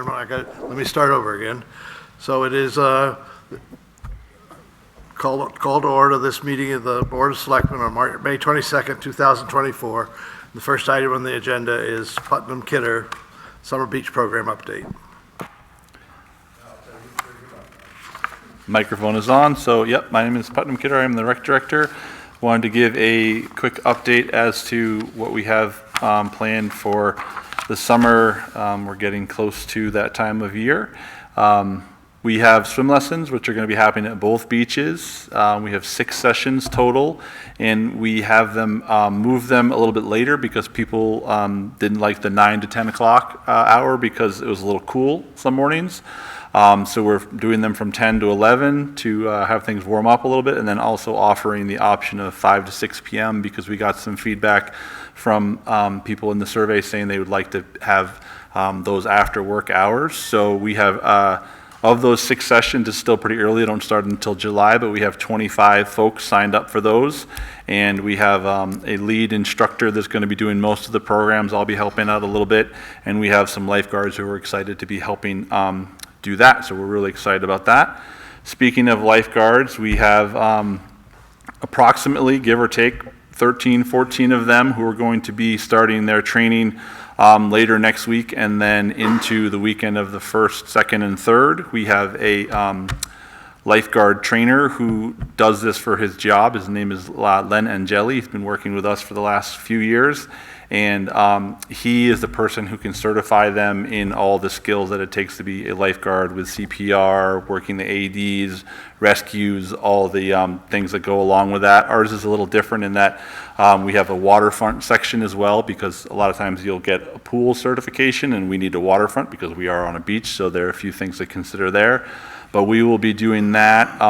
Selectmen, let me start over again. So it is call to order this meeting of the Board of Selectmen on May 22nd, 2024. The first item on the agenda is Putnam Kidder Summer Beach Program update. Microphone is on. So, yep, my name is Putnam Kidder. I'm the rec director. Wanted to give a quick update as to what we have planned for the summer. We're getting close to that time of year. We have swim lessons, which are going to be happening at both beaches. We have 6 sessions total, and we have them move them a little bit later because people didn't like the 9 to 10 o'clock hour because it was a little cool some mornings. So we're doing them from 10 to 11 to have things warm up a little bit, and then also offering the option of 5 to 6 p.m. because we got some feedback from people in the survey saying they would like to have those after work hours. So we have, of those 6 sessions, it's still pretty early. They don't start until July, but we have 25 folks signed up for those. And we have a lead instructor that's going to be doing most of the programs. I'll be helping out a little bit. And we have some lifeguards who are excited to be helping do that, so we're really excited about that. Speaking of lifeguards, we have approximately, give or take, 13, 14 of them who are going to be starting their training later next week and then into the weekend of the 1st, 2nd, and 3rd. We have a lifeguard trainer who does this for his job. His name is Len Angeli. He's been working with us for the last few years. And he is the person who can certify them in all the skills that it takes to be a lifeguard with CPR, working the ADs, rescues, all the things that go along with that. Ours is a little different in that we have a waterfront section as well, because a lot of times you'll get a pool certification and we need a waterfront because we are on a beach, so there are a few things to consider there. But we will be doing that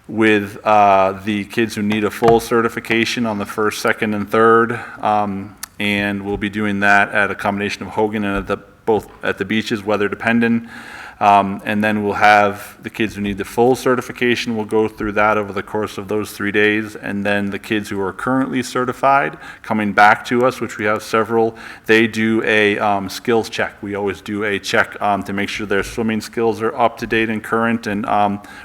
with the kids who need a full certification on the 1st, 2nd, and 3rd. And we'll be doing that at a combination of Hogan and both at the beaches, weather dependent. And then we'll have the kids who need the full certification. We'll go through that over the course of those 3 days. And then the kids who are currently certified coming back to us, which we have several, they do a skills check. We always do a check to make sure their swimming skills are up to date and current and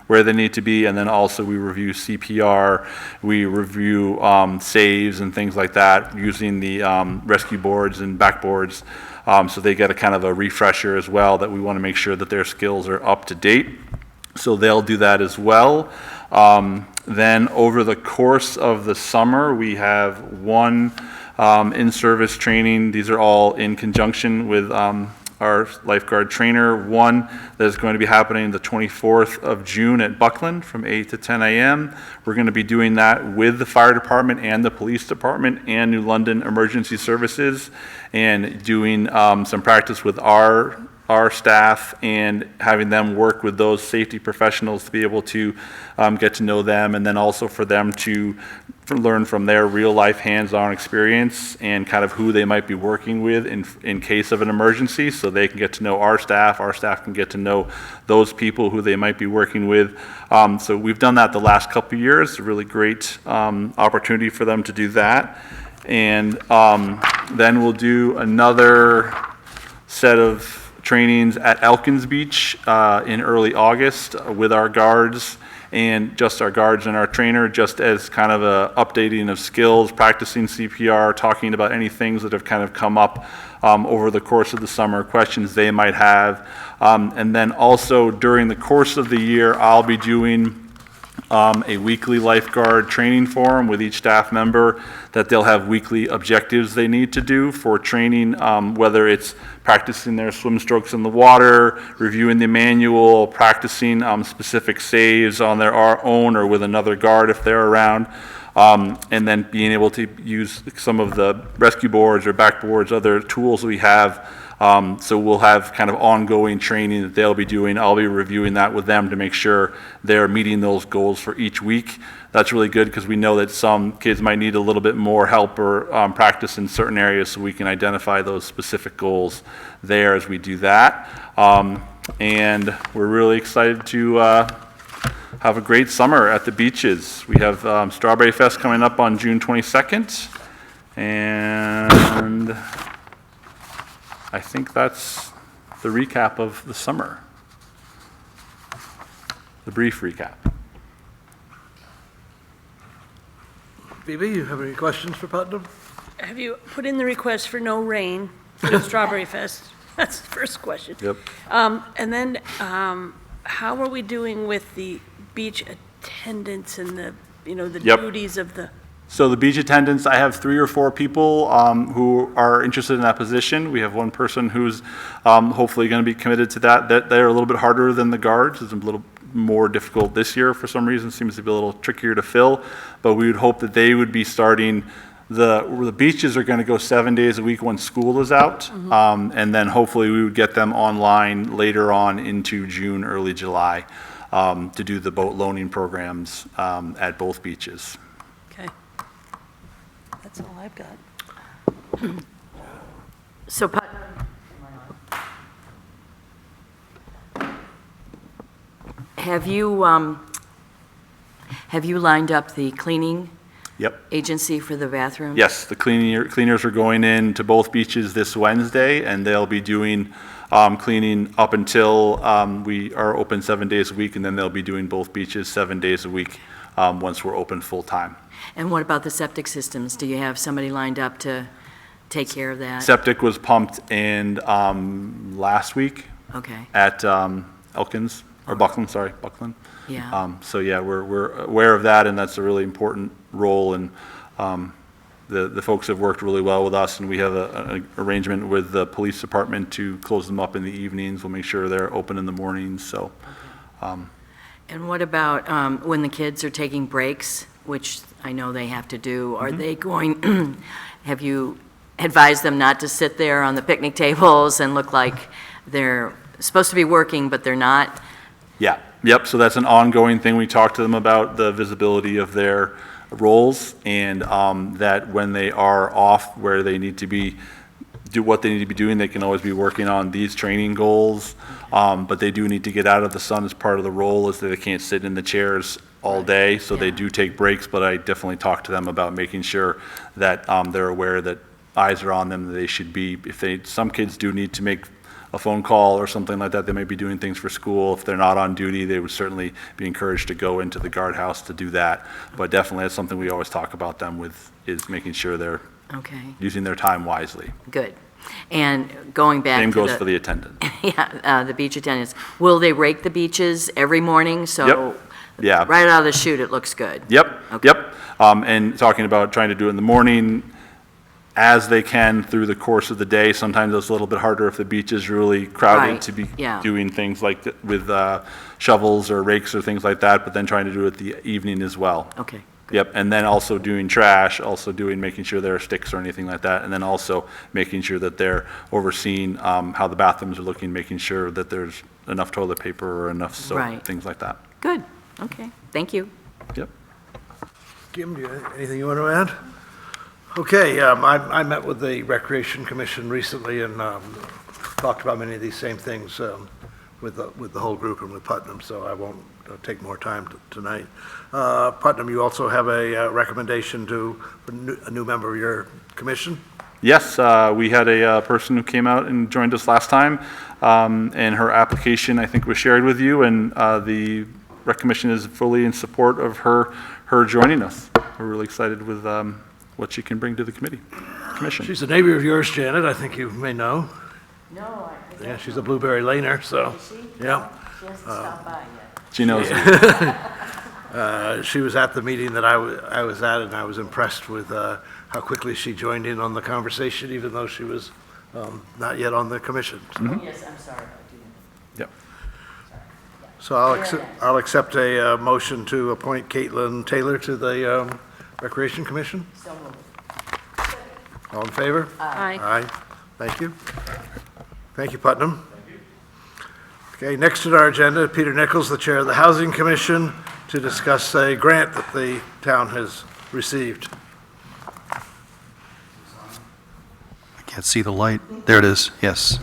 where they need to be. And then also we review CPR, we review saves and things like that using the rescue boards and backboards. So they get a kind of a refresher as well, that we want to make sure that their skills are up to date. So they'll do that as well. Then over the course of the summer, we have 1 in-service training. These are all in conjunction with our lifeguard trainer. 1 that is going to be happening the 24th of June at Buckland from 8 to 10 a.m. We're going to be doing that with the fire department and the police department and New London Emergency Services, and doing some practice with our staff and having them work with those safety professionals to be able to get to know them, and then also for them to learn from their real life hands-on experience and kind of who they might be working with in case of an emergency, so they can get to know our staff can get to know those people who they might be working with. So we've done that the last couple of years, a really great opportunity for them to do that. And then we'll do another set of trainings at Elkins Beach in early August with our guards, and just our guards and our trainer, just as kind of a updating of skills, practicing CPR, talking about any things that have kind of come up over the course of the summer, questions they might have. And then also during the course of the year, I'll be doing a weekly lifeguard training forum with each staff member, that they'll have weekly objectives they need to do for training, whether it's practicing their swim strokes in the water, reviewing the manual, practicing specific saves on their own or with another guard if they're around, and then being able to use some of the rescue boards or backboards, other tools we have. So we'll have kind of ongoing training that they'll be doing. I'll be reviewing that with them to make sure they're meeting those goals for each week. That's really good because we know that some kids might need a little bit more help or practice in certain areas, so we can identify those specific goals there as we do that. And we're really excited to have a great summer at the beaches. We have Strawberry Fest coming up on June 22nd, and I think that's the recap of the summer. The brief recap. Phoebe, you have any questions for Putnam? Have you put in the request for no rain for the Strawberry Fest? That's the first question. Yep. And then, how are we doing with the beach attendants and the, the Yep. duties of the, So the beach attendants, I have 3 or 4 people who are interested in that position. We have one person who's hopefully going to be committed to that. They're a little bit harder than the guards. It's a little more difficult this year for some reason. Seems to be a little trickier to fill. But we would hope that they would be starting, the beaches are going to go 7 days a week when school is out. And then hopefully we would get them online later on into June, early July to do the boat loaning programs at both beaches. okay. That's all I've got. So, have you lined up the cleaning Yep. agency for the bathroom? Yes, the cleaners are going in to both beaches this Wednesday, and they'll be doing cleaning up until we are open 7 days a week, and then they'll be doing both beaches 7 days a week once we're open full-time. And what about the septic systems? Do you have somebody lined up to take care of that? Septic was pumped in last week Okay, at Elkins, or Buckland, sorry, Buckland. yeah. So yeah, we're aware of that, and that's a really important role, and the folks have worked really well with us, and we have an arrangement with the police department to close them up in the evenings. We'll make sure they're open in the mornings, so. And what about when the kids are taking breaks, which I know they have to do? Are they going, have you advised them not to sit there on the picnic tables and look like they're supposed to be working, but they're not? Yeah, yep, so that's an ongoing thing. We talk to them about the visibility of their roles, and that when they are off where they need to be, do what they need to be doing, they can always be working on these training goals, but they do need to get out of the sun as part of the role, is that they can't sit in the chairs all day, so they do take breaks, but I definitely talk to them about making sure that they're aware that eyes are on them, that they should be, some kids do need to make a phone call or something like that. They may be doing things for school. If they're not on duty, they would certainly be encouraged to go into the guardhouse to do that. But definitely that's something we always talk about them with, is making sure they're Okay, using their time wisely. good. And going back to Same goes for the attendant. yeah, the beach attendants, will they rake the beaches every morning? So Yep. Yeah. right out of the chute, it looks good. Yep, Okay. yep. And talking about trying to do it in the morning as they can through the course of the day. Sometimes it's a little bit harder if the beach is really crowded Right, to be yeah. doing things like with shovels or rakes or things like that, but then trying to do it the evening as well. Okay, Yep, and then also doing trash, also making sure there are sticks or anything like that, and then also making sure that they're overseeing how the bathrooms are looking, making sure that there's enough toilet paper or enough soap, Right. things like that. good, okay, thank you. Yep. Kim, anything you want to add? Okay, I met with the Recreation Commission recently and talked about many of these same things with the whole group and with Putnam, so I won't take more time tonight. Putnam, you also have a recommendation to a new member of your commission? Yes, we had a person who came out and joined us last time, and her application, I think, was shared with you, and the Rec Commission is fully in support of her joining us. We're really excited with what she can bring to the commission. She's a neighbor of yours, Janet, I think you may know. No, I Yeah, she's a Blueberry Laner, so, yeah. She hasn't stopped by yet. She knows. She was at the meeting that I was at, and I was impressed with how quickly she joined in on the conversation, even though she was not yet on the commission. Oh, yes, I'm sorry, I didn't. Yep. So I'll accept a motion to appoint Caitlin Taylor to the Recreation Commission. So moved. All in favor? Aye. Aye. Thank you. Thank you, Putnam. Okay, next on our agenda, Peter Nichols, the Chair of the Housing Commission, to discuss a grant that the town has received. I can't see the light. There it is, yes.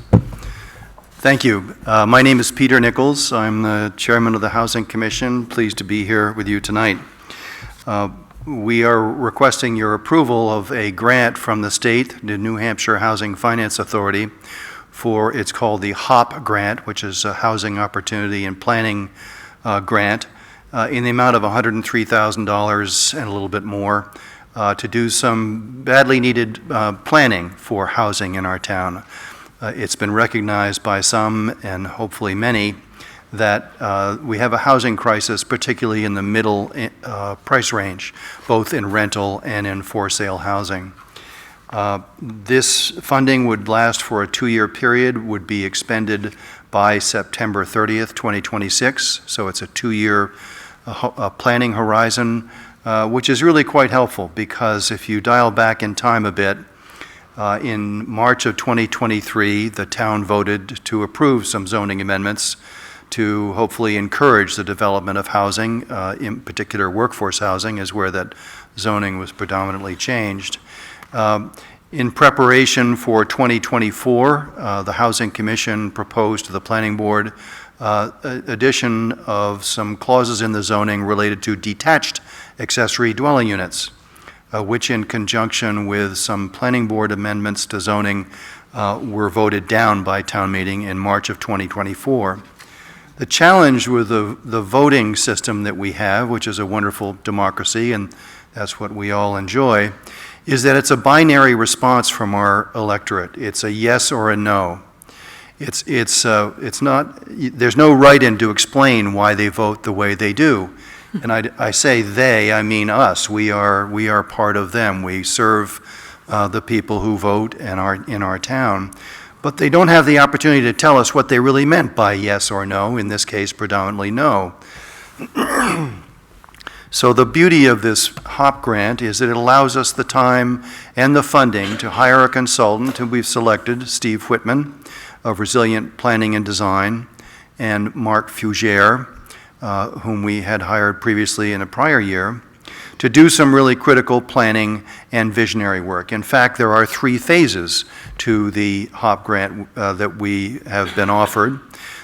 Thank you. My name is Peter Nichols. I'm the Chairman of the Housing Commission. Pleased to be here with you tonight. We are requesting your approval of a grant from the state, the New Hampshire Housing Finance Authority, for, it's called the HOP grant, which is a Housing Opportunity and Planning grant, in the amount of $103,000 and a little bit more, to do some badly needed planning for housing in our town. It's been recognized by some, and hopefully many, that we have a housing crisis, particularly in the middle price range, both in rental and in for-sale housing. This funding would last for a 2-year period, would be expended by September 30th, 2026, so it's a 2-year planning horizon, which is really quite helpful, because if you dial back in time a bit, in March of 2023, the town voted to approve some zoning amendments to hopefully encourage the development of housing, in particular workforce housing is where that zoning was predominantly changed. In preparation for 2024, the Housing Commission proposed to the Planning Board addition of some clauses in the zoning related to detached accessory dwelling units, which in conjunction with some Planning Board amendments to zoning were voted down by town meeting in March of 2024. The challenge with the voting system that we have, which is a wonderful democracy, and that's what we all enjoy, is that it's a binary response from our electorate. It's a yes or a no. It's not, there's no right-in to explain why they vote the way they do. And I say they, I mean us. We are part of them. We serve the people who vote and are in our town. But they don't have the opportunity to tell us what they really meant by yes or no, in this case predominantly no. So the beauty of this HOP grant is that it allows us the time and the funding to hire a consultant who we've selected, Steve Whitman of Resilient Planning and Design, and Mark Fougere, whom we had hired previously in a prior year, to do some really critical planning and visionary work. In fact, there are 3 phases to the HOP grant that we have been offered.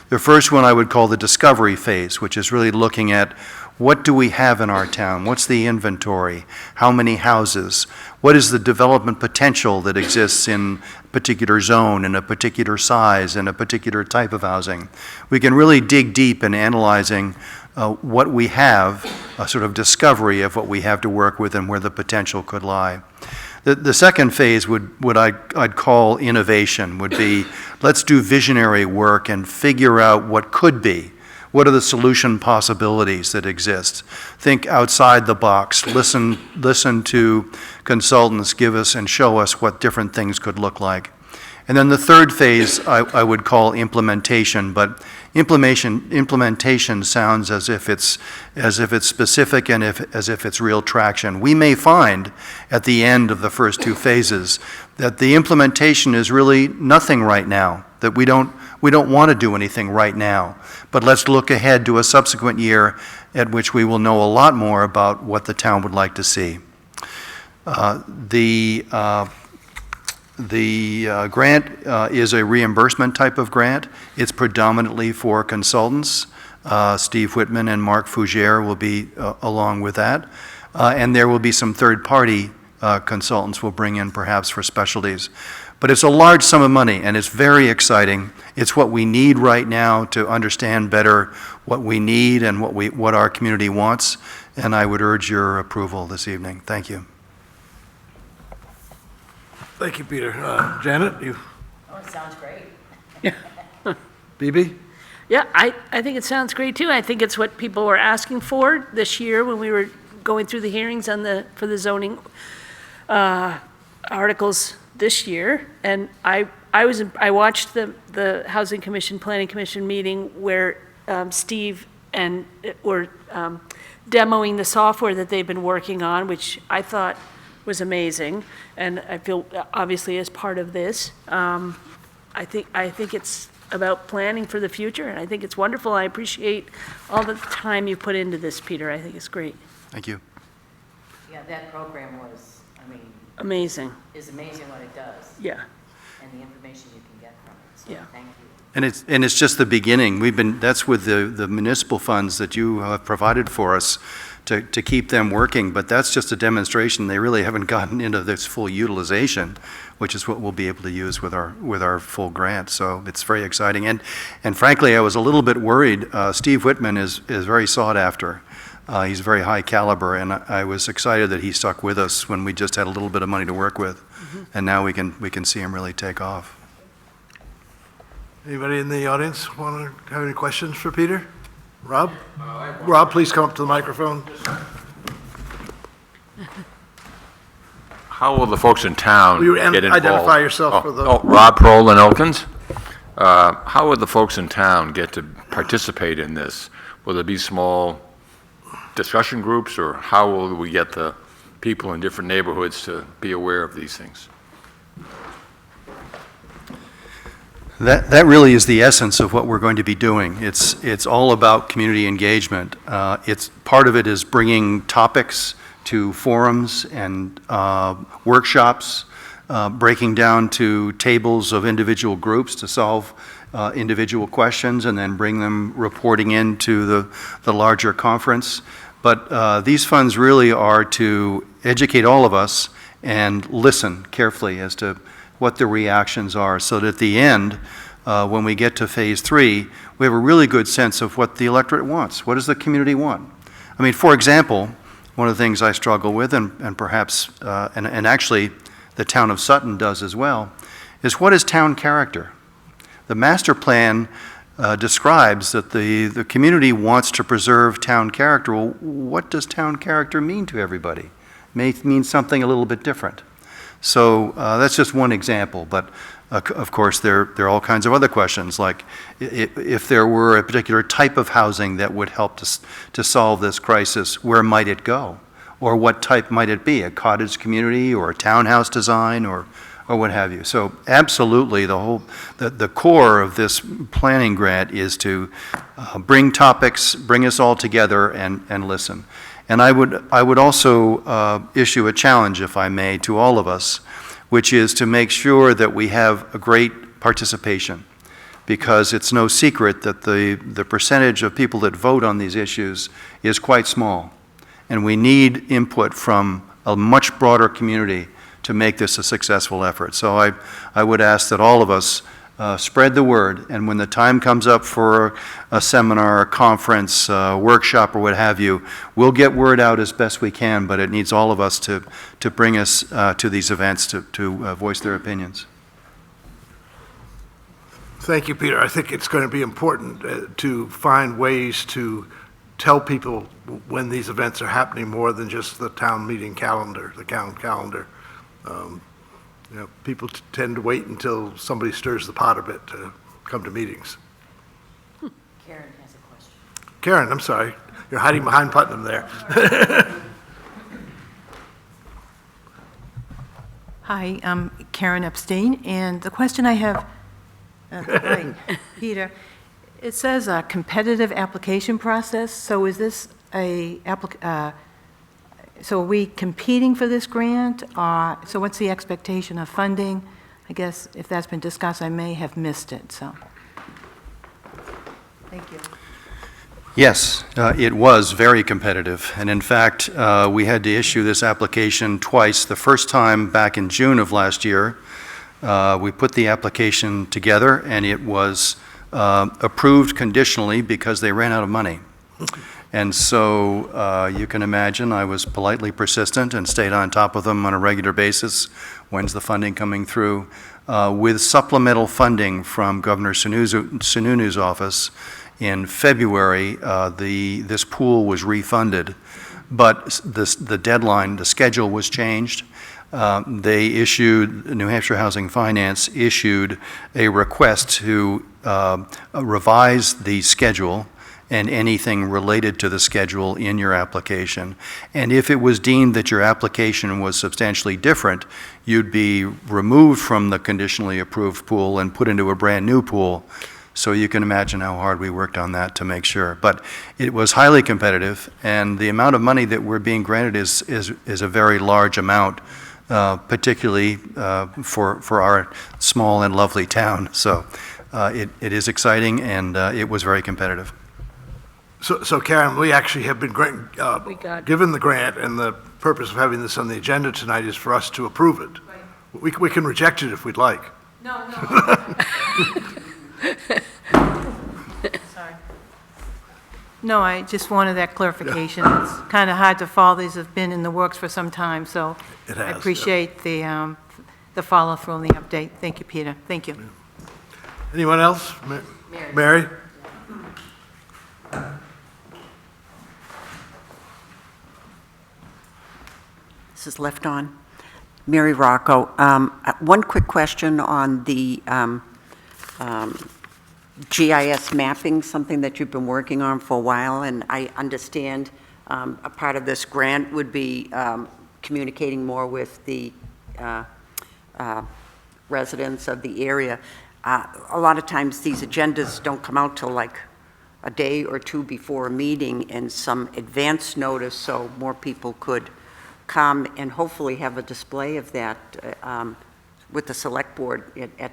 The first one I would call the discovery phase, which is really looking at what do we have in our town? What's the inventory? How many houses? What is the development potential that exists in a particular zone, in a particular size, in a particular type of housing? We can really dig deep in analyzing what we have, a sort of discovery of what we have to work with and where the potential could lie. The second phase I'd call innovation, would be let's do visionary work and figure out what could be. What are the solution possibilities that exist? Think outside the box, listen to consultants give us and show us what different things could look like. And then the third phase I would call implementation, but implementation sounds as if it's specific and as if it's real traction. We may find at the end of the first 2 phases that the implementation is really nothing right now, that we don't want to do anything right now. But let's look ahead to a subsequent year at which we will know a lot more about what the town would like to see. The grant is a reimbursement type of grant. It's predominantly for consultants. Steve Whitman and Mark Fougere will be along with that. And there will be some third-party consultants we'll bring in perhaps for specialties. But it's a large sum of money, and it's very exciting. It's what we need right now to understand better what we need and what our community wants. And I would urge your approval this evening. Thank you. Thank you, Peter. Janet, you, Oh, it sounds great. BB? Yeah, I think it sounds great too. I think it's what people were asking for this year when we were going through the hearings for the zoning articles this year. And I watched the Housing Commission, Planning Commission meeting where Steve and were demoing the software that they've been working on, which I thought was amazing. And I feel obviously as part of this, I think it's about planning for the future, and I think it's wonderful. I appreciate all the time you put into this, Peter. I think it's great. Thank you. Yeah, that program was, Amazing. is amazing what it does, Yeah, and the information you can get from it, so Yeah. thank you. And it's just the beginning. That's with the municipal funds that you have provided for us to keep them working, but that's just a demonstration. They really haven't gotten into this full utilization, which is what we'll be able to use with our full grant. So it's very exciting. And frankly, I was a little bit worried. Steve Whitman is very sought after. He's very high caliber, and I was excited that he stuck with us when we just had a little bit of money to work with. And now we can see him really take off. Anybody in the audience want to have any questions for Peter? Rob? Rob, please come up to the microphone. How will the folks in town Will you get involved? identify yourself for the- Rob Prohl in Elkins. How would the folks in town get to participate in this? Will there be small discussion groups, or how will we get the people in different neighborhoods to be aware of these things? That really is the essence of what we're going to be doing. It's all about community engagement. Part of it is bringing topics to forums and workshops, breaking down to tables of individual groups to solve individual questions and then bring them reporting into the larger conference. But these funds really are to educate all of us and listen carefully as to what the reactions are, so that at the end, when we get to phase 3, we have a really good sense of what the electorate wants. What does the community want? I mean, for example, one of the things I struggle with, and perhaps, and actually the town of Sutton does as well, is what is town character? The master plan describes that the community wants to preserve town character. Well, what does town character mean to everybody? It may mean something a little bit different. So that's just one example, but of course there are all kinds of other questions, like if there were a particular type of housing that would help to solve this crisis, where might it go? Or what type might it be, a cottage community or a townhouse design or what have you. So absolutely the core of this planning grant is to bring topics, bring us all together and listen. And I would also issue a challenge, if I may, to all of us, which is to make sure that we have a great participation, because it's no secret that the percentage of people that vote on these issues is quite small. And we need input from a much broader community to make this a successful effort. So I would ask that all of us spread the word, and when the time comes up for a seminar, a conference, workshop, or what have you, we'll get word out as best we can, but it needs all of us to bring us to these events to voice their opinions. Thank you, Peter. I think it's going to be important to find ways to tell people when these events are happening more than just the town meeting calendar, the town calendar. People tend to wait until somebody stirs the pot a bit to come to meetings. Karen has a question. Karen, I'm sorry. You're hiding behind Putnam there. Hi, I'm Karen Epstein, and the question I have, hi, Peter, it says a competitive application process, so is this so are we competing for this grant? So what's the expectation of funding? I guess if that's been discussed, I may have missed it, so. Thank you. Yes, it was very competitive, and in fact, we had to issue this application twice. The first time back in June of last year, we put the application together, and it was approved conditionally because they ran out of money. And so you can imagine I was politely persistent and stayed on top of them on a regular basis. When's the funding coming through? With supplemental funding from Governor Sununu's office in February, this pool was refunded, but the deadline, the schedule was changed. New Hampshire Housing Finance issued a request to revise the schedule and anything related to the schedule in your application. And if it was deemed that your application was substantially different, you'd be removed from the conditionally approved pool and put into a brand new pool. So you can imagine how hard we worked on that to make sure. But it was highly competitive, and the amount of money that we're being granted is a very large amount, particularly for our small and lovely town. So it is exciting, and it was very competitive. So Karen, we actually have been We got- given the grant, and the purpose of having this on the agenda tonight is for us to approve it. We can reject it if we'd like. Sorry. No, I just wanted that clarification. It's kind of hard to follow. These have been in the works for some time, so It has, I yeah. appreciate the follow-through and the update. Thank you, Peter. Thank you. Anyone else? Mary? This is left on. Mary Rocco. One quick question on the GIS mapping, something that you've been working on for a while, and I understand a part of this grant would be communicating more with the residents of the area. A lot of times, these agendas don't come out till like a day or two before a meeting, and some advance notice so more people could come and hopefully have a display of that with the select board at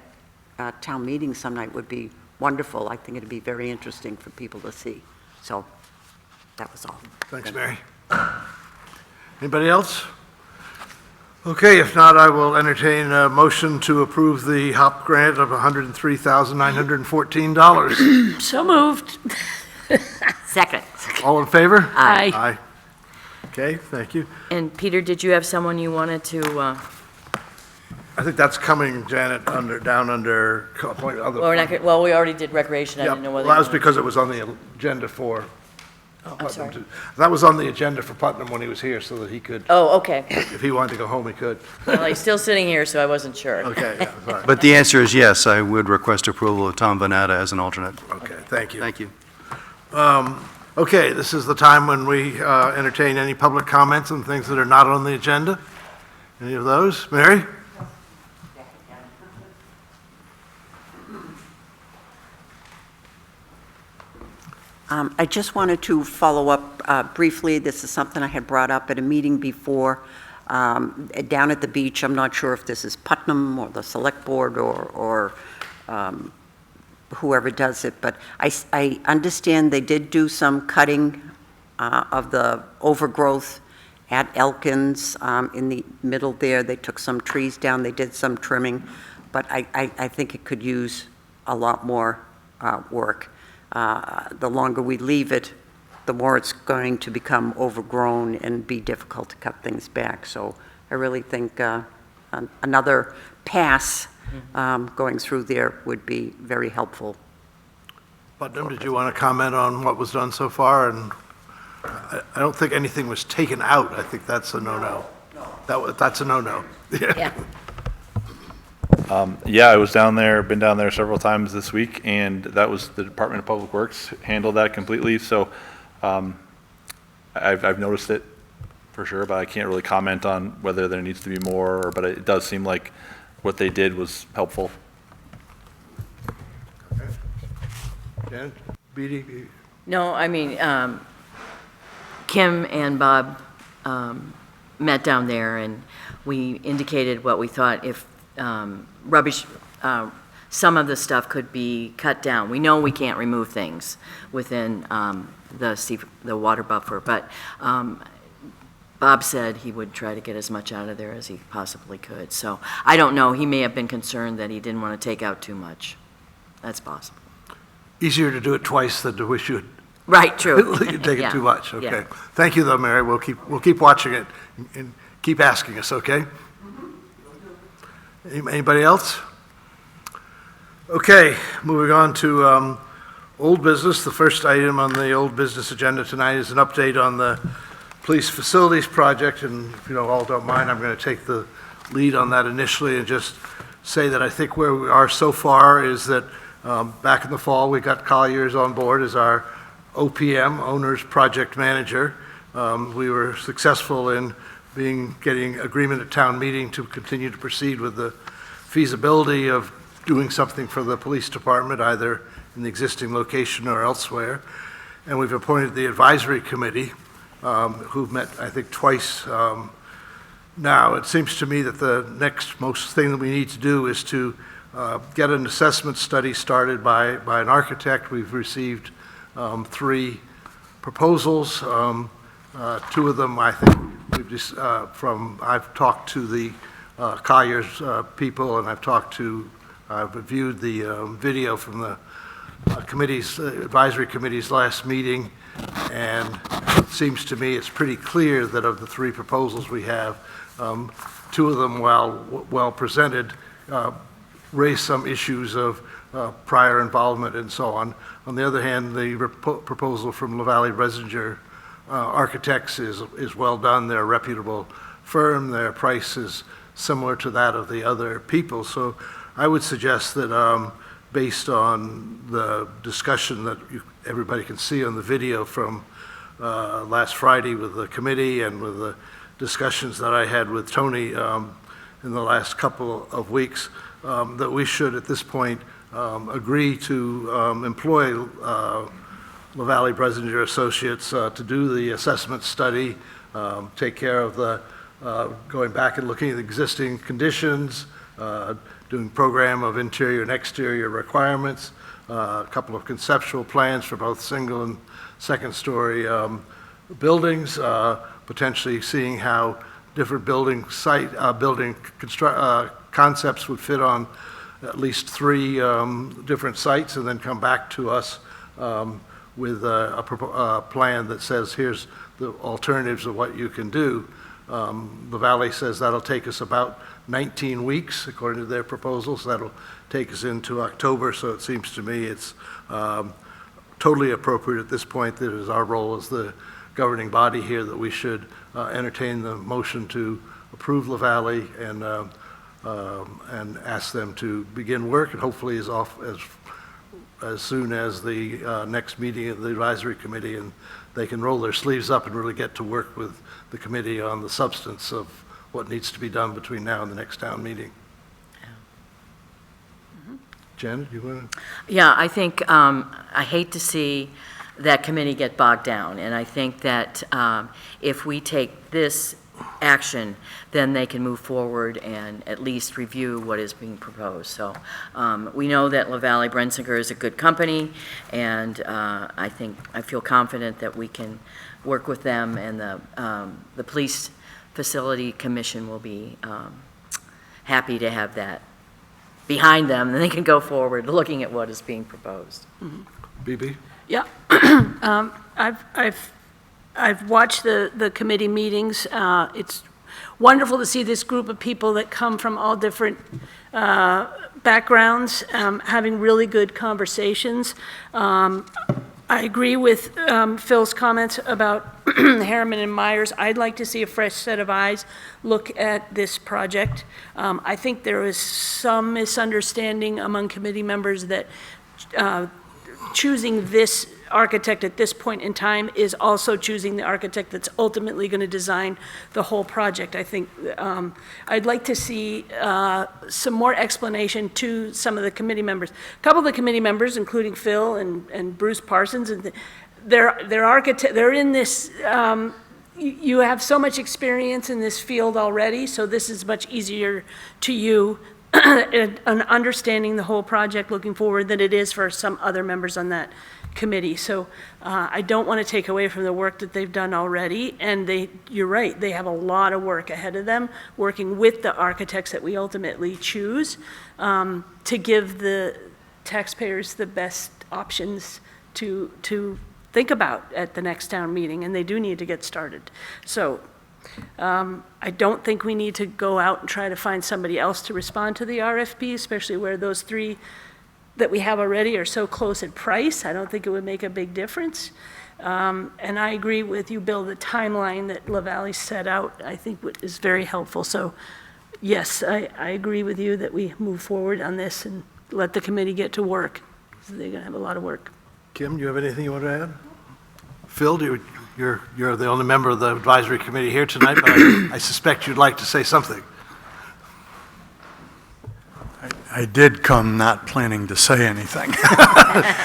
town meeting some night would be wonderful. I think it'd be very interesting for people to see. So that was all. Thanks, Mary. Anybody else? Okay, if not, I will entertain a motion to approve the HOP grant of $103,914. So moved. Second. All in favor? Aye. Aye. Okay, thank you. And Peter, did you have someone you wanted to, I think that's coming, Janet, down under other. well, we're not, well, we already did recreation, I Yeah, didn't know well, whether. that you was wanted- because it was on the agenda for I'm Putnam. sorry. That was on the agenda for Putnam when he was here, so that he could, Oh, okay. if he wanted to go home, he could. Well, he's still sitting here, so I wasn't sure. Okay, yeah, sorry. But the answer is yes, I would request approval of Tom Vanetta as an alternate. Okay, thank you. Thank you. Okay, this is the time when we entertain any public comments on things that are not on the agenda. Any of those? Mary? I just wanted to follow up briefly. This is something I had brought up at a meeting before down at the beach. I'm not sure if this is Putnam or the Select Board or whoever does it, but I understand they did do some cutting of the overgrowth at Elkins in the middle there. They took some trees down, they did some trimming, but I think it could use a lot more work. The longer we leave it, the more it's going to become overgrown and be difficult to cut things back. So I really think another pass going through there would be very helpful. Putnam, did you want to comment on what was done so far? And I don't think anything was taken out. I think that's a no-no. That's a no-no. Yeah. Yeah, I was down there, been down there several times this week, and that was the Department of Public Works handled that completely. So I've noticed it for sure, but I can't really comment on whether there needs to be more, but it does seem like what they did was helpful. Janet, Beatty? No, I mean, Kim and Bob met down there, and we indicated what we thought if rubbish, some of the stuff could be cut down. We know we can't remove things within the water buffer, but Bob said he would try to get as much out of there as he possibly could. So I don't know, he may have been concerned that he didn't want to take out too much. That's possible. Easier to do it twice than to wish you had Right, true. taken Yeah, too much. yeah. Okay. Thank you, though, Mary. We'll keep watching it and keep asking us, okay? Anybody else? Okay, moving on to old business. The first item on the old business agenda tonight is an update on the police facilities project, and if you all don't mind, I'm going to take the lead on that initially and just say that I think where we are so far is that back in the fall, we got Collier's on board as our OPM, Owner's Project Manager. We were successful in getting agreement at town meeting to continue to proceed with the feasibility of doing something for the police department, either in the existing location or elsewhere. And we've appointed the advisory committee, who've met, I think, twice now. It seems to me that the next most thing that we need to do is to get an assessment study started by an architect. We've received 3 proposals. Two of them, I think, we've just, I've talked to the Colliers people, and I've reviewed the video from the advisory committee's last meeting, and it seems to me it's pretty clear that of the three proposals we have, two of them, while well presented, raise some issues of prior involvement and so on. On the other hand, the proposal from LaValle Bresinger Architects is well done. They're a reputable firm. Their price is similar to that of the other people. So I would suggest that based on the discussion that everybody can see on the video from last Friday with the committee and with the discussions that I had with Tony in the last couple of weeks, that we should at this point agree to employ LaValle Bresinger Associates to do the assessment study, take care of the going back and looking at the existing conditions, doing program of interior and exterior requirements, a couple of conceptual plans for both single and second-story buildings, potentially seeing how different building concepts would fit on at least three different sites, and then come back to us with a plan that says, here's the alternatives of what you can do. The Valley says that'll take us about 19 weeks, according to their proposals. That'll take us into October, so it seems to me it's totally appropriate at this point. That is our role as the governing body here, that we should entertain the motion to approve LaValle and ask them to begin work, and hopefully as soon as the next meeting of the advisory committee, and they can roll their sleeves up and really get to work with the committee on the substance of what needs to be done between now and the next town meeting. Janet, you want to? Yeah, I think, I hate to see that committee get bogged down, and I think that if we take this action, then they can move forward and at least review what is being proposed. So we know that LaValle Bresinger is a good company, and I feel confident that we can work with them, and the Police Facility Commission will be happy to have that behind them, and they can go forward looking at what is being proposed. BB? Yeah. I've watched the committee meetings. It's wonderful to see this group of people that come from all different backgrounds having really good conversations. I agree with Phil's comments about Harriman and Myers. I'd like to see a fresh set of eyes look at this project. I think there is some misunderstanding among committee members that choosing this architect at this point in time is also choosing the architect that's ultimately going to design the whole project. I think I'd like to see some more explanation to some of the committee members. A couple of the committee members, including Phil and Bruce Parsons, and they're in this. You have so much experience in this field already, so this is much easier to you and understanding the whole project looking forward than it is for some other members on that committee. So I don't want to take away from the work that they've done already, and you're right, they have a lot of work ahead of them, working with the architects that we ultimately choose to give the taxpayers the best options to think about at the next town meeting, and they do need to get started. So I don't think we need to go out and try to find somebody else to respond to the RFP, especially where those three that we have already are so close in price. I don't think it would make a big difference. And I agree with you, Bill, the timeline that LaValle set out, I think is very helpful. So yes, I agree with you that we move forward on this and let the committee get to work. They're gonna have a lot of work. Kim, do you have anything you want to add? Phil, you're the only member of the advisory committee here tonight, but I suspect you'd like to say something. I did come not planning to say anything.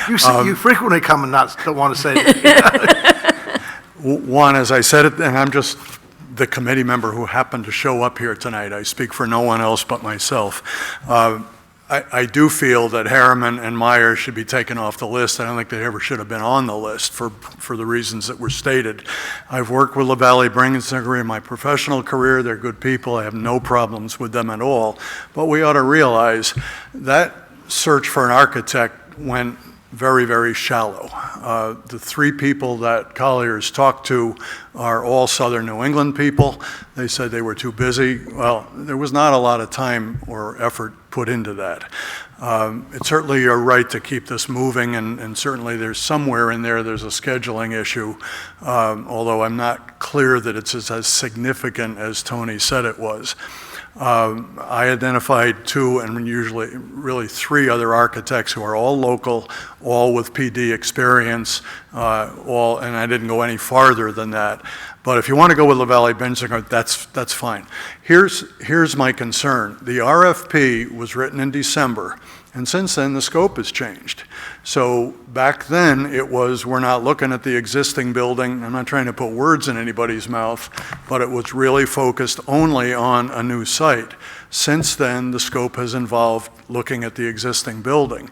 You frequently come and don't want to say anything. One, as I said it, and I'm just the committee member who happened to show up here tonight. I speak for no one else but myself. I do feel that Harriman and Meyer should be taken off the list. I don't think they ever should have been on the list for the reasons that were stated. I've worked with LaValle Bringensinger in my professional career. They're good people. I have no problems with them at all. But we ought to realize that search for an architect went very, very shallow. The three people that Collier's talked to are all Southern New England people. They said they were too busy. Well, there was not a lot of time or effort put into that. It's certainly your right to keep this moving, and certainly there's somewhere in there's a scheduling issue, although I'm not clear that it's as significant as Tony said it was. I identified two and usually really three other architects who are all local, all with PD experience, and I didn't go any farther than that. But if you want to go with LaValle Bringensinger, that's fine. Here's my concern. The RFP was written in December, and since then the scope has changed. So back then it was, we're not looking at the existing building. I'm not trying to put words in anybody's mouth, but it was really focused only on a new site. Since then, the scope has involved looking at the existing building.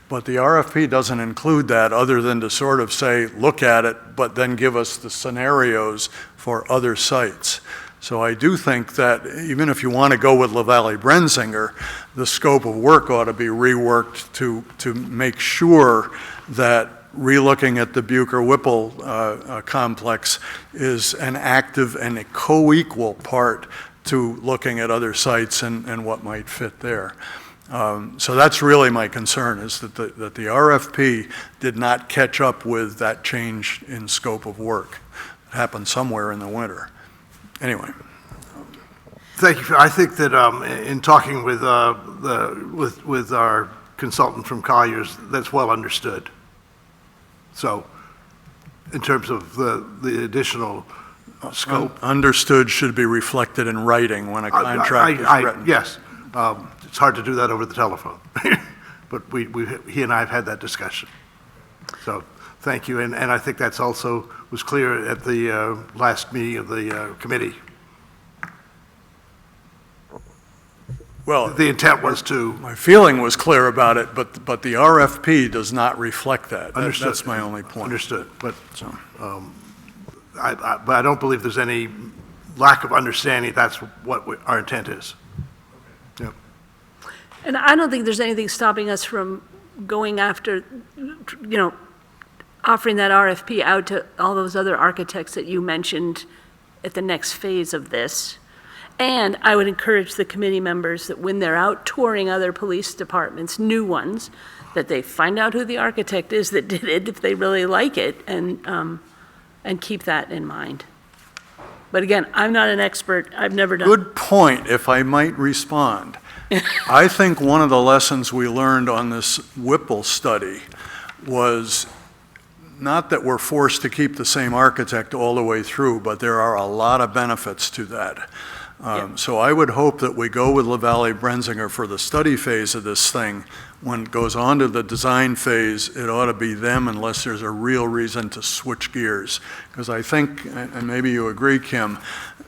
But the RFP doesn't include that other than to sort of say, look at it, but then give us the scenarios for other sites. So I do think that even if you want to go with LaValle Bringensinger, the scope of work ought to be reworked to make sure that relooking at the Bucher-Whipple complex is an active and a co-equal part to looking at other sites and what might fit there. So that's really my concern, is that the RFP did not catch up with that change in scope of work. It happened somewhere in the winter. Anyway. Thank you. I think that in talking with our consultant from Collier's, that's well understood. So, in terms of the additional scope, Understood should be reflected in writing when a contract is written. yes, it's hard to do that over the telephone, but he and I have had that discussion. So, thank you, and I think that's also was clear at the last meeting of the committee. Well, The intent was to. my feeling was clear about it, but the RFP does not reflect that. Understood. That's my only point. Understood, but but I don't believe there's any lack of understanding that's what our intent is. Yep. And I don't think there's anything stopping us from going after, offering that RFP out to all those other architects that you mentioned at the next phase of this. And I would encourage the committee members that when they're out touring other police departments, new ones, that they find out who the architect is that did it, if they really like it, and keep that in mind. But again, I'm not an expert. I've never done. Good point, if I might respond. I think one of the lessons we learned on this Whipple study was not that we're forced to keep the same architect all the way through, but there are a lot of benefits to that. So I would hope that we go with LaValle Bringensinger for the study phase of this thing. When it goes on to the design phase, it ought to be them unless there's a real reason to switch gears. Because I think, and maybe you agree, Kim,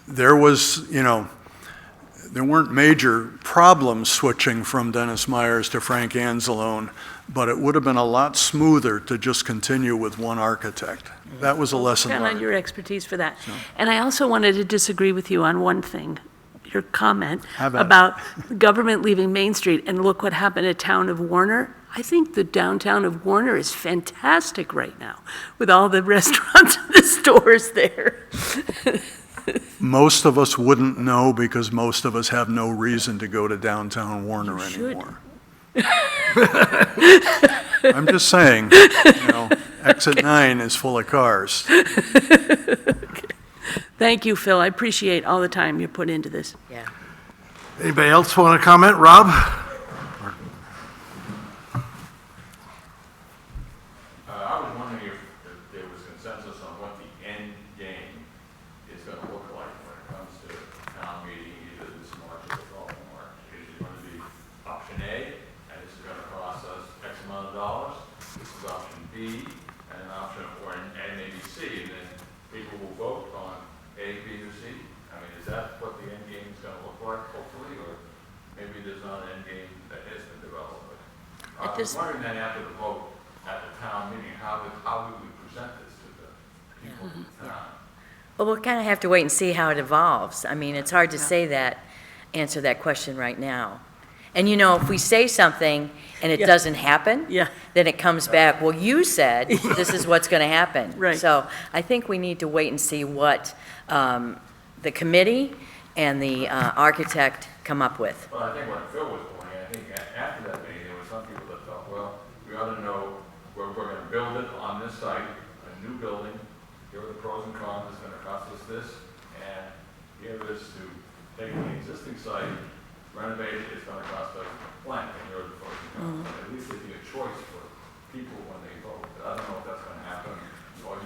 there was, there weren't major problems switching from Dennis Myers to Frank Anzalone, but it would have been a lot smoother to just continue with one architect. That was a lesson Count on learned. your expertise for that. And I also wanted to disagree with you on one thing, your comment about government leaving Main Street, and look what happened at Town of Warner. I think the downtown of Warner is fantastic right now, with all the restaurants and the stores there. Most of us wouldn't know because most of us have no reason to go to downtown Warner anymore. I'm just saying, exit 9 is full of cars. Thank you, Phil. I appreciate all the time you put into this. Yeah. Anybody else want to comment? Rob? I was wondering if there was consensus on what the end game is going to look like when it comes to town meeting, either this March or the following March. Is it going to be option A, and this is going to cost us X amount of dollars? This is option B, and maybe C, and then people will vote on A, B, or C? I mean, is that what the end game is going to look like, hopefully, or? maybe there's not an end game that has been developed. But At I this- was wondering then after the vote at the town meeting, how would we present this to the people in town? Well, we'll kind of have to wait and see how it evolves. I mean, it's hard to say that, answer that question right now. And you know, if we say something and it Yeah. doesn't happen, Yeah. then it comes back, well, you said this is what's going to happen. Right. So I think we need to wait and see what the committee and the architect come up with. Well, I think what Phil was pointing, I think after that meeting, there were some people that thought, well, we ought to know, we're going to build it on this site, a new building, here are the pros and cons, it's going to cost us this, and here it is to take the existing site, renovate it, it's going to cost us blank, and here are the pros and cons. But at least it'd be a choice for people when they vote. I don't know if that's going to happen, or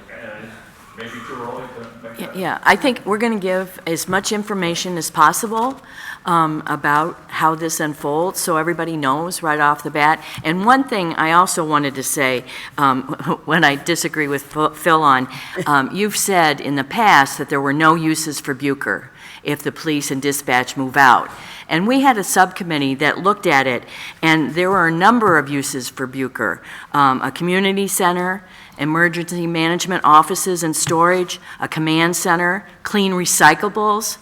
maybe too early to make that. Yeah, I think we're going to give as much information as possible about how this unfolds, so everybody knows right off the bat. And one thing I also wanted to say, when I disagree with Phil on, you've said in the past that there were no uses for Bucher if the police and dispatch move out. And we had a subcommittee that looked at it, and there were a number of uses for Bucher. A community center, emergency management offices and storage, a command center, clean recyclables,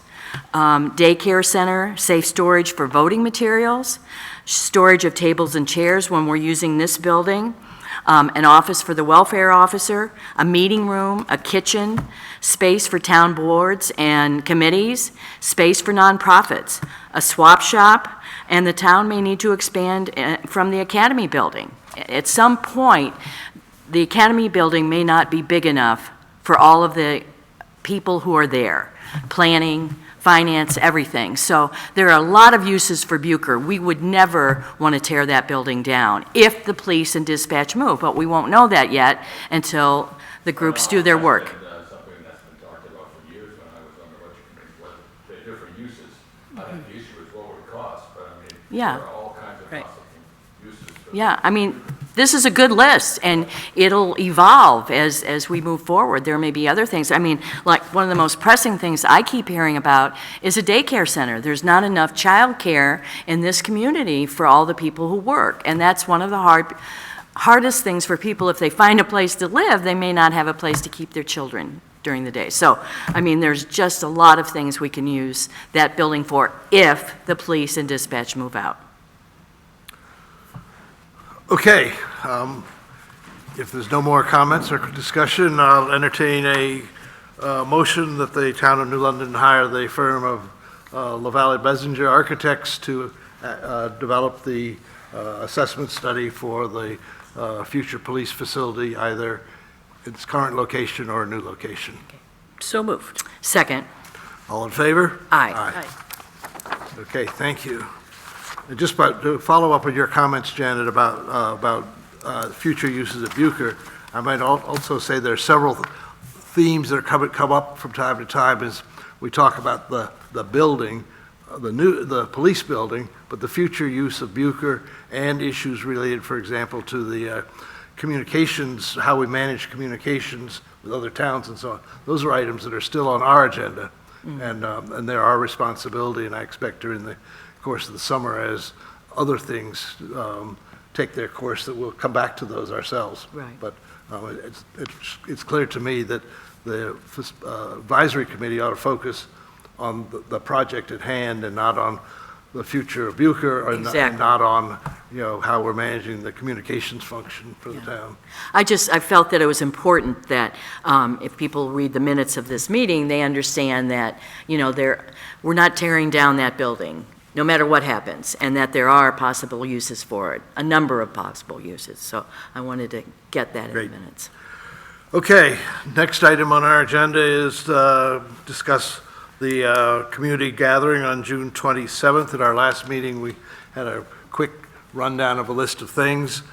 daycare center, safe storage for voting materials, storage of tables and chairs when we're using this building, an office for the welfare officer, a meeting room, a kitchen, space for town boards and committees, space for nonprofits, a swap shop, and the town may need to expand from the Academy building. At some point, the Academy building may not be big enough for all of the people who are there, planning, finance, everything. So there are a lot of uses for Bucher. We would never want to tear that building down if the police and dispatch move, but we won't know that yet until the groups do their work. Something that's been talked about for years when I was on the budget committee, what the different uses. I think the issue is what would it cost, but I mean, Yeah. there are all kinds of Right. possible uses. Yeah, I mean, this is a good list, and it'll evolve as we move forward. There may be other things. I mean, like, one of the most pressing things I keep hearing about is a daycare center. There's not enough childcare in this community for all the people who work, and that's one of the hardest things for people. If they find a place to live, they may not have a place to keep their children during the day. So, I mean, there's just a lot of things we can use that building for if the police and dispatch move out. Okay, if there's no more comments or discussion, I'll entertain a motion that the town of New London hire the firm of LaValle Bessinger Architects to develop the assessment study for the future police facility, either its current location or a new location. So moved. Second. All in favor? Aye. Okay, thank you. And just to follow up on your comments, Janet, about future uses of Bucher, I might also say there are several themes that come up from time to time as we talk about the building, the police building, but the future use of Bucher and issues related, for example, to the communications, how we manage communications with other towns and so on. Those are items that are still on our agenda, and they're our responsibility, and I expect during the course of the summer, as other things take their course, that we'll come back to those ourselves. Right. But it's clear to me that the advisory committee ought to focus on the project at hand and not on the future of Bucher, and Exactly. not on, how we're managing the communications function for the town. I felt that it was important that if people read the minutes of this meeting, they understand that, we're not tearing down that building, no matter what happens, and that there are possible uses for it, a number of possible uses. So I wanted to get that in Great. the minutes. Okay, next item on our agenda is discuss the community gathering on June 27th. At our last meeting, we had a quick rundown of a list of things.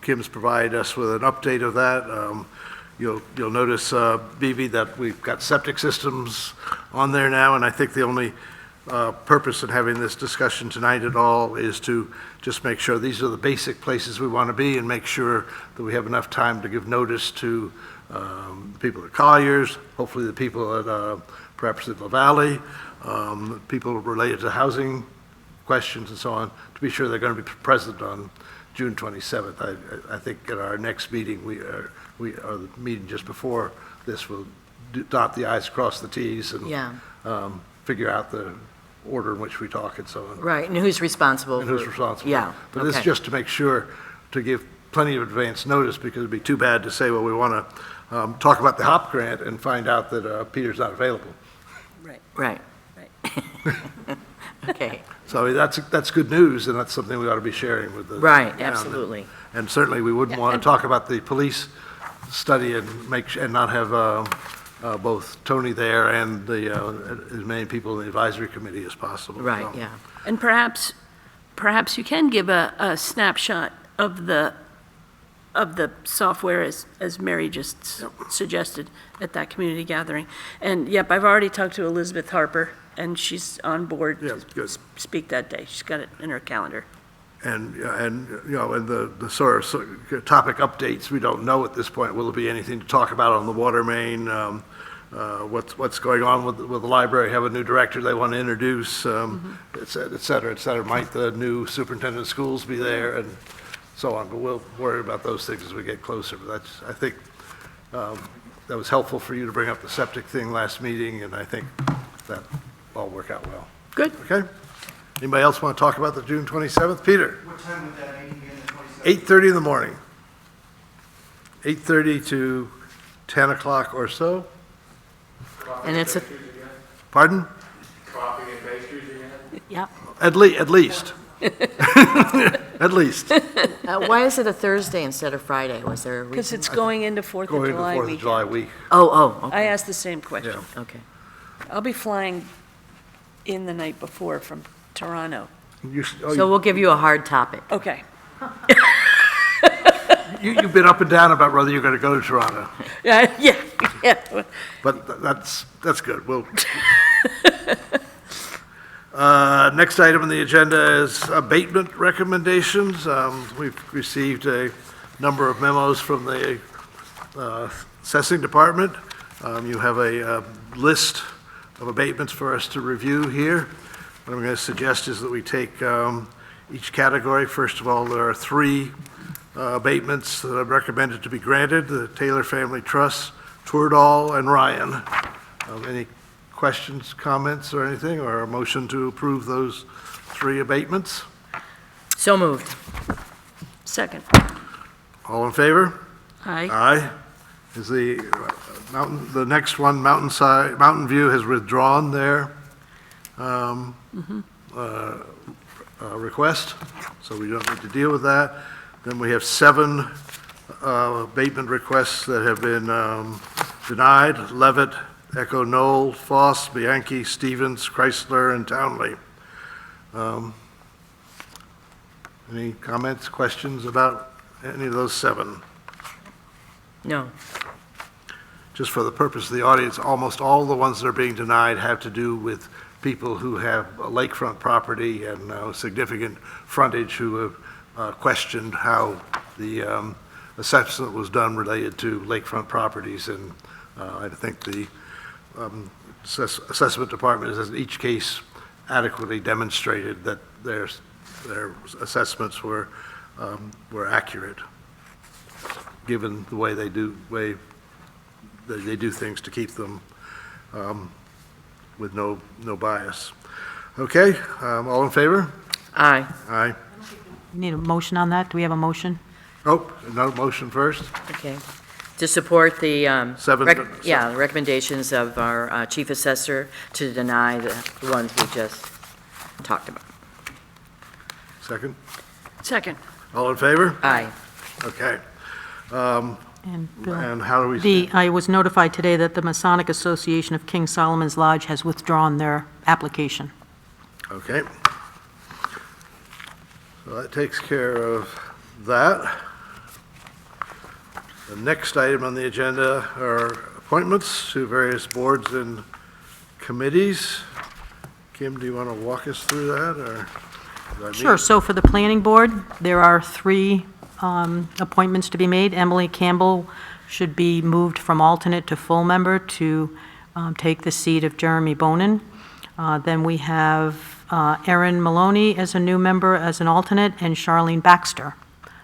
Kim's provided us with an update of that. You'll notice, Bibi, that we've got septic systems on there now, and I think the only purpose in having this discussion tonight at all is to just make sure these are the basic places we want to be, and make sure that we have enough time to give notice to the people at Collier's, hopefully the people at perhaps at LaValle, people related to housing questions and so on, to be sure they're going to be present on June 27th. I think at our next meeting, or the meeting just before this, we'll dot the i's, cross the t's, and Yeah. figure out the order in which we talk and so on. Right, and who's responsible? And who's for- responsible. Yeah, But this is okay. just to make sure, to give plenty of advance notice, because it'd be too bad to say, well, we want to talk about the HOP grant and find out that Peter's not available. Right. Right. Right. Okay, So that's good news, and that's something we ought to be sharing with the right, town. absolutely. And certainly, we wouldn't want to talk about the police study and and not have both Tony there and as many people in the advisory committee as possible. Right, So, yeah. And perhaps you can give a snapshot of the software as Mary just suggested at that community gathering. And yep, I've already talked to Elizabeth Harper, and she's on board Yeah, to good. speak that day. She's got it in her calendar. And the sort of topic updates, we don't know at this point, will there be anything to talk about on the water main? What's going on with the library, have a new director they want to introduce, et cetera, et cetera. Might the new superintendent of schools be there, and so on, but we'll worry about those things as we get closer. But I think that was helpful for you to bring up the septic thing last meeting, and I think that all worked out well. Good. Okay? Anybody else want to talk about the June 27th? Peter? What time would that meeting be on the 27th? 8:30 in the morning. 8:30 to 10 o'clock or so. And it's a, Pardon? Coffee and pastries again? yeah. At least. At least. Why is it a Thursday instead of Friday? Was there a reason? Because it's going into 4th of Going to July 4th of weekend. July week. Oh, I okay, asked the same question. Yeah. okay. I'll be flying in the night before from Toronto. So we'll give you a hard topic. Okay. You've been up and down about whether you're going to go to Toronto, Yeah. but that's good. We'll. Next item on the agenda is abatement recommendations. We've received a number of memos from the assessing department. You have a list of abatements for us to review here. What I'm going to suggest is that we take each category. First of all, there are 3 abatements that I've recommended to be granted: the Taylor Family Trust, Tourdahl, and Ryan. Any questions, comments, or anything, or a motion to approve those 3 abatements? So moved. Second. All in favor? Aye. Aye. Is the next one, Mountain View has withdrawn their request, so we don't need to deal with that. Then we have 7 abatement requests that have been denied: Levitt, Echo Knoll, Foss, Bianchi, Stevens, Chrysler, and Townley. Any comments, questions about any of those 7? No. Just for the purpose of the audience, almost all the ones that are being denied have to do with people who have a lakefront property and significant frontage, who have questioned how the assessment was done related to lakefront properties. And I think the assessment department has in each case adequately demonstrated that their assessments were accurate, given the way they do things to keep them with no bias. Okay, all in favor? Aye. Aye. You need a motion on that? Do we have a motion? Oh, no motion first? Okay. To support the, Seven- the recommendations of our chief assessor to deny the ones we just talked about. Second? Second. All in favor? Aye. Okay. And Bill, And how do we? I was notified today that the Masonic Association of King Solomon's Lodge has withdrawn their application. Okay. So that takes care of that. The next item on the agenda are appointments to various boards and committees. Kim, do you want to walk us through that, or? is that me? Sure, so for the planning board, there are 3 appointments to be made. Emily Campbell should be moved from alternate to full member to take the seat of Jeremy Bonin. Then we have Erin Maloney as a new member as an alternate, and Charlene Baxter.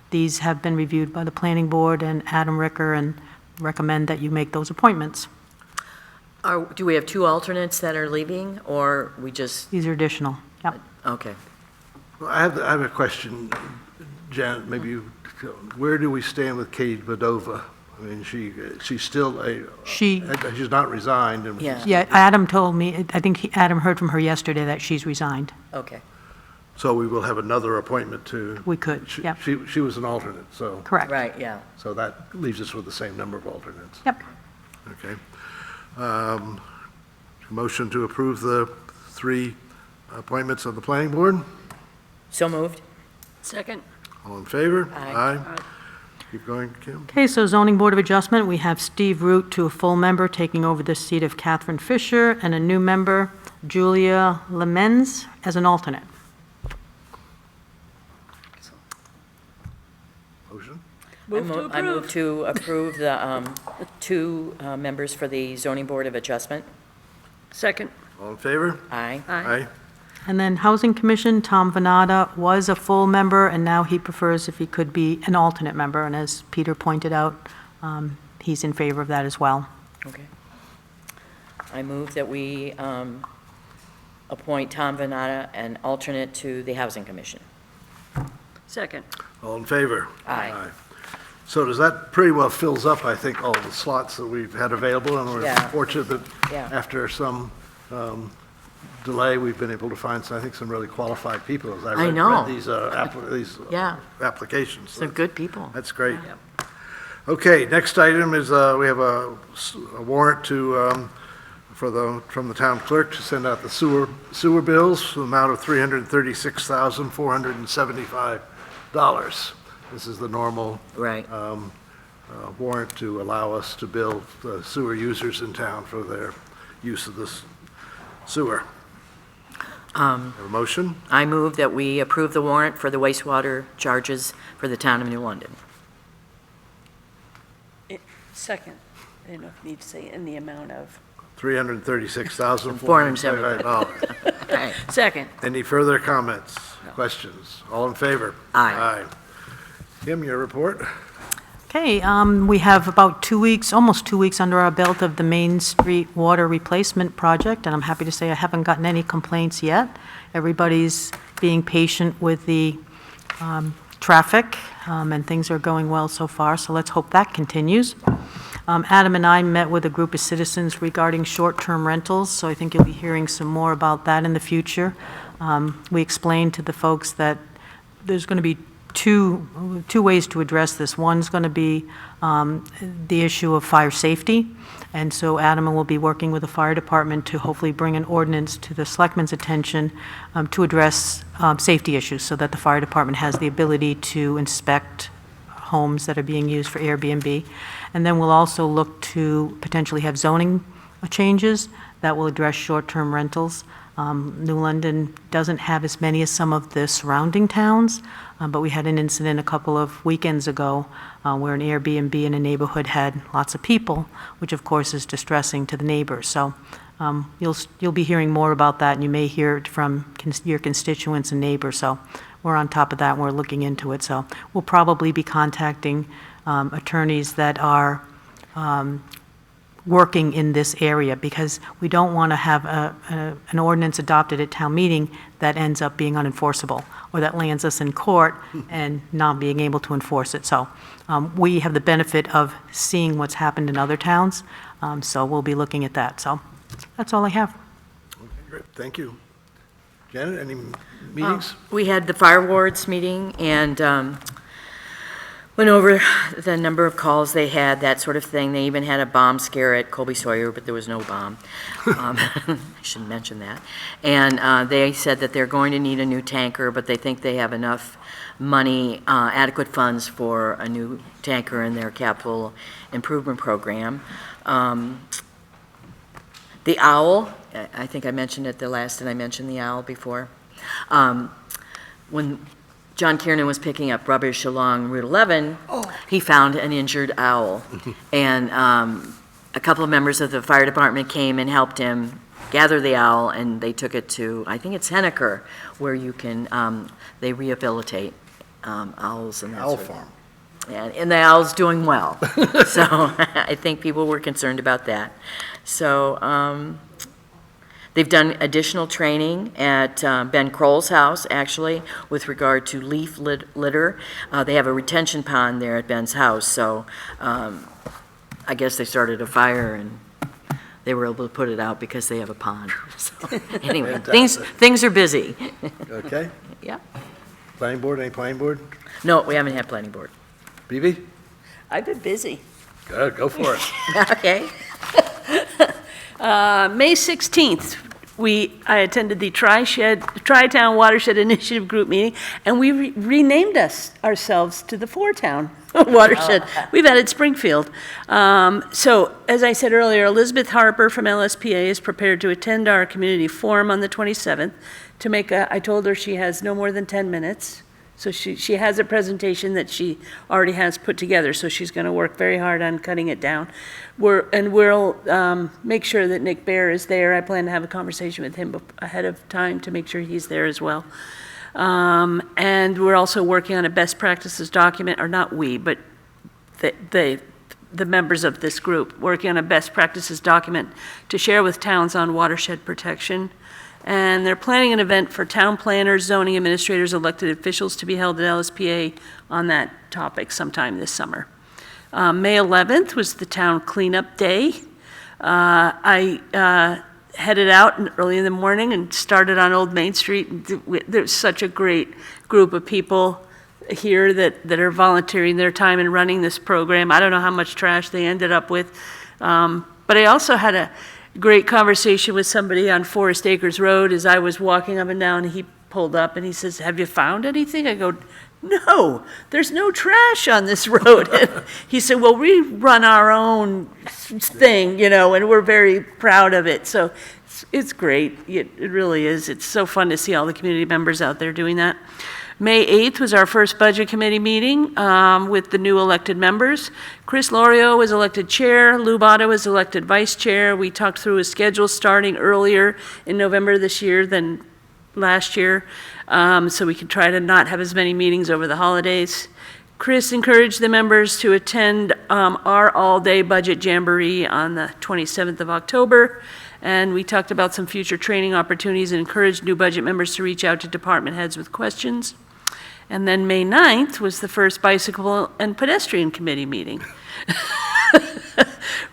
These have been reviewed by the planning board and Adam Ricker, and recommend that you make those appointments. Do we have two alternates that are leaving, or we just, These are additional. Yep. okay. Well, I have a question, Janet, maybe you, where do we stand with Katie Badova? I mean, she's still she's not resigned. And Yeah. Yeah, Adam told me, I think Adam heard from her yesterday that she's resigned. Okay. So we will have another appointment to. We could, she- yep. She was an alternate, so. Correct. Right, yeah. So that leaves us with the same number of alternates. Yep. Okay. Motion to approve the 3 appointments on the planning board? So moved? Second. All in favor? Aye. Keep going, Kim. Okay, so zoning board of adjustment, we have Steve Root to a full member, taking over the seat of Catherine Fisher, and a new member, Julia Lemens, as an alternate. Motion? I move to approve the 2 members for the zoning board of adjustment. Second. All in favor? Aye. Aye. And then Housing Commission, Tom Venata was a full member, and now he prefers if he could be an alternate member, and as Peter pointed out, he's in favor of that as well. Okay. I move that we appoint Tom Venata an alternate to the Housing Commission. Second. All in favor? Aye. So does that pretty well fills up, I think, all the slots that we've had available, and we're Yeah. fortunate that Yeah. after some delay, we've been able to find, I think, some really qualified people, as I read know. these Yeah. applications. Some good people. That's great. Okay, next item is, we have a warrant to, from the town clerk to send out the sewer bills for the amount of $336,475. This is the normal Right. warrant to allow us to bill the sewer users in town for their use of this sewer. Have a motion? I move that we approve the warrant for the wastewater charges for the town of New London. Second. I didn't know if you need to say in the amount of. $336,475. Aye. Second. Any further comments, questions? All in favor? Aye. Kim, your report? Okay, we have about 2 weeks, almost 2 weeks under our belt of the Main Street Water Replacement Project, and I'm happy to say I haven't gotten any complaints yet. Everybody's being patient with the traffic, and things are going well so far, so let's hope that continues. Adam and I met with a group of citizens regarding short-term rentals, so I think you'll be hearing some more about that in the future. We explained to the folks that there's going to be two ways to address this. One's going to be the issue of fire safety, and so Adam will be working with the fire department to hopefully bring an ordinance to the selectmen's attention to address safety issues, so that the fire department has the ability to inspect homes that are being used for Airbnb. And then we'll also look to potentially have zoning changes that will address short-term rentals. New London doesn't have as many as some of the surrounding towns, but we had an incident a couple of weekends ago where an Airbnb in a neighborhood had lots of people, which of course is distressing to the neighbors. So you'll be hearing more about that, and you may hear it from your constituents and neighbors. So we're on top of that, and we're looking into it. So we'll probably be contacting attorneys that are working in this area, because we don't want to have an ordinance adopted at town meeting that ends up being unenforceable, or that lands us in court and not being able to enforce it. So we have the benefit of seeing what's happened in other towns, so we'll be looking at that. So that's all I have. Okay, great, thank you. Janet, any meetings? We had the fire wards meeting and went over the number of calls they had, that sort of thing. They even had a bomb scare at Colby Sawyer, but there was no bomb. I shouldn't mention that. And they said that they're going to need a new tanker, but they think they have enough money, adequate funds for a new tanker in their capital improvement program. The owl, I think I mentioned it the last, and I mentioned the owl before. When John Kiernan was picking up rubbish along Route 11, he found an injured owl. And a couple of members of the fire department came and helped him Gather the Owl, and they took it to, I think it's Henniker, where you can, they rehabilitate owls and that Owl sort of thing. farm. And the owl's doing well. So I think people were concerned about that. So they've done additional training at Ben Kroll's house, actually, with regard to leaf litter. They have a retention pond there at Ben's house, so I guess they started a fire and they were able to put it out because they have a pond. So anyway, things are busy. Okay. Yeah. Planning board, any planning board? No, we haven't had planning board. BB? I've been busy. Go for it. Okay. May 16th, I attended the Tri-Town Watershed Initiative Group meeting, and we renamed ourselves to the Four-Town Watershed. We've added Springfield. So, as I said earlier, Elizabeth Harper from LSPA is prepared to attend our community forum on the 27th to make I told her she has no more than 10 minutes. So she has a presentation that she already has put together, so she's going to work very hard on cutting it down. We'll make sure that Nick Bear is there. I plan to have a conversation with him ahead of time to make sure he's there as well. And we're also working on a best practices document, or not we, but the members of this group, working on a best practices document to share with towns on watershed protection. And they're planning an event for town planners, zoning administrators, elected officials to be held at LSPA on that topic sometime this summer. May 11th was the town cleanup day. I headed out early in the morning and started on Old Main Street. There's such a great group of people here that are volunteering their time and running this program. I don't know how much trash they ended up with, but I also had a great conversation with somebody on Forest Acres Road as I was walking up and down. He pulled up and he says, "Have you found anything?" I go, "No, there's no trash on this road." And he said, "Well, we run our own thing, and we're very proud of it." So it's great. It really is. It's so fun to see all the community members out there doing that. May 8th was our first budget committee meeting with the new elected members. Chris Lorio was elected chair. Lou Bada was elected vice chair. We talked through his schedule starting earlier in November this year than last year, so we could try to not have as many meetings over the holidays. Chris encouraged the members to attend our all-day budget jamboree on the 27th of October. And we talked about some future training opportunities and encouraged new budget members to reach out to department heads with questions. And then May 9th was the first bicycle and pedestrian committee meeting.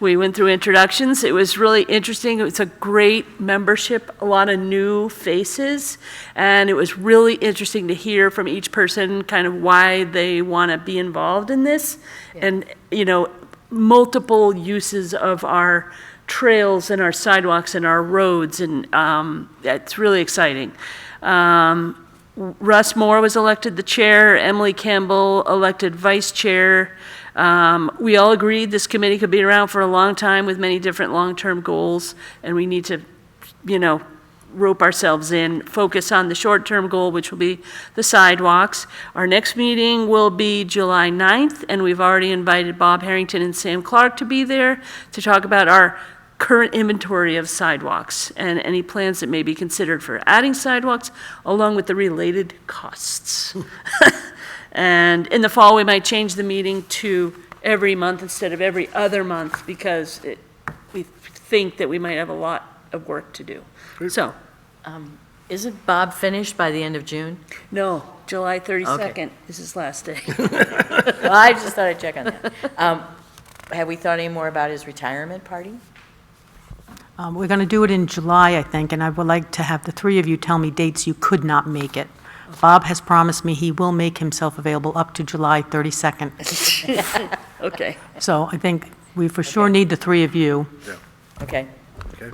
We went through introductions. It was really interesting. It was a great membership, a lot of new faces, and it was really interesting to hear from each person kind of why they want to be involved in this. Yeah. And, multiple uses of our trails and our sidewalks and our roads, and it's really exciting. Russ Moore was elected the chair, Emily Campbell elected vice chair. We all agreed this committee could be around for a long time with many different long-term goals, and we need to, rope ourselves in, focus on the short-term goal, which will be the sidewalks. Our next meeting will be July 9th, and we've already invited Bob Harrington and Sam Clark to be there to talk about our current inventory of sidewalks and any plans that may be considered for adding sidewalks, along with the related costs. And in the fall, we might change the meeting to every month instead of every other month, because we think that we might have a lot of work to do. So, Isn't Bob finished by the end of June? no, July 32nd is his last day. Well, I just thought I'd check on that. Have we thought any more about his retirement party? We're going to do it in July, I think, and I would like to have the three of you tell me dates you could not make it. Bob has promised me he will make himself available up to July 32nd. Okay. So I think we for sure need the three of you. Okay. Okay.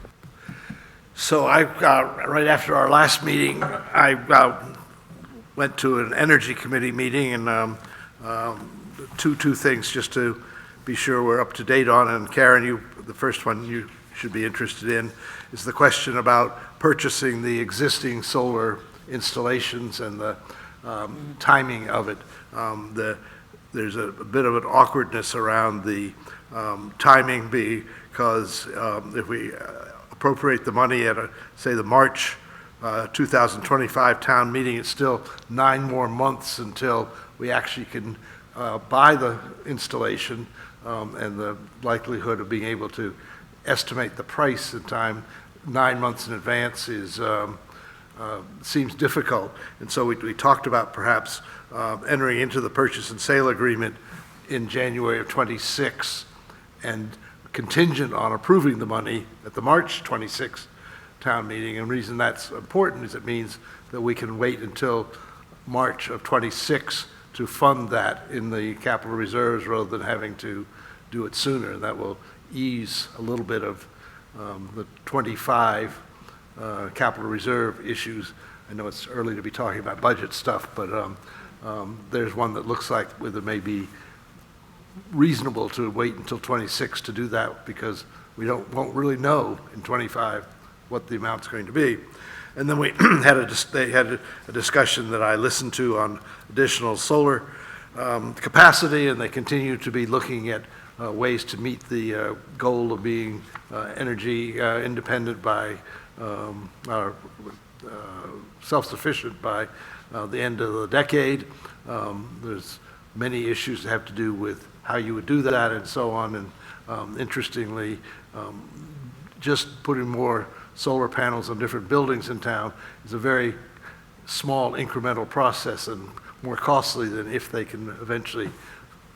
So right after our last meeting, I went to an energy committee meeting, and two things just to be sure we're up to date on. And Karen, the first one you should be interested in is the question about purchasing the existing solar installations and the timing of it. There's a bit of an awkwardness around the timing, because if we appropriate the money at, say, the March 2025 town meeting. It's still 9 more months until we actually can buy the installation, and the likelihood of being able to estimate the price in time 9 months in advance is seems difficult. And so we talked about perhaps entering into the purchase and sale agreement in January of '26, and contingent on approving the money at the March '26 town meeting. And the reason that's important is it means that we can wait until March of '26 to fund that in the capital reserves rather than having to do it sooner. That will ease a little bit of the '25 capital reserve issues. I know it's early to be talking about budget stuff, but there's one that looks like whether it may be reasonable to wait until '26 to do that, because we won't really know in '25 what the amount's going to be. And then we they had a discussion that I listened to on additional solar capacity, and they continue to be looking at ways to meet the goal of being energy independent by or self-sufficient by the end of the decade. There's many issues that have to do with how you would do that and so on. And interestingly, just putting more solar panels on different buildings in town is a very small incremental process and more costly than if they can eventually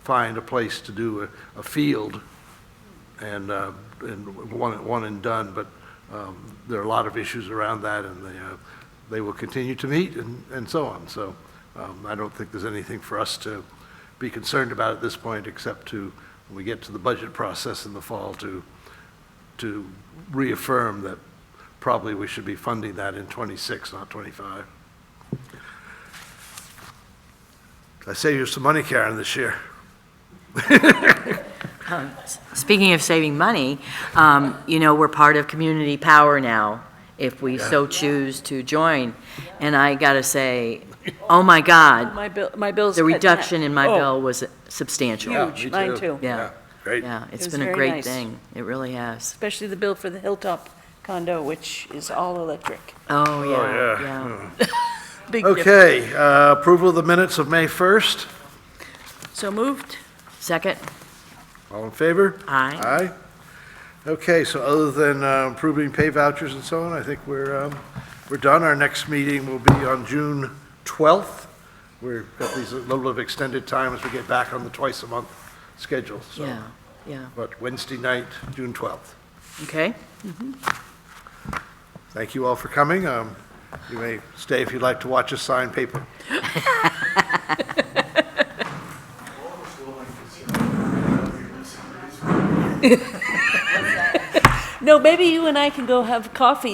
find a place to do a field and one and done. But there are a lot of issues around that, and they will continue to meet and so on. So I don't think there's anything for us to be concerned about at this point, except to, when we get to the budget process in the fall, to reaffirm that probably we should be funding that in '26, not '25. I saved you some money, Karen, this year. Speaking of saving money, we're part of Community Power now, if we so choose to join. And I gotta say, oh my God, My bill's the cut in reduction half. in my Oh, bill was substantial. Huge, mine too. Yeah, Great. yeah, it's It was been a very great nice. thing. It really has. Especially the bill for the Hilltop condo, which is all electric. Oh, yeah, yeah. yeah. Big difference. Okay, approval of the minutes of May 1st. So moved? Second? All in favor? Aye. Aye. Okay, so other than approving pay vouchers and so on, I think we're done. Our next meeting will be on June 12th. We've got these a little bit of extended time as we get back on the twice-a-month schedule. So, Yeah, yeah. but Wednesday night, June 12th. Okay. Thank you all for coming. You may stay if you'd like to watch us sign paper. No, maybe you and I can go have coffee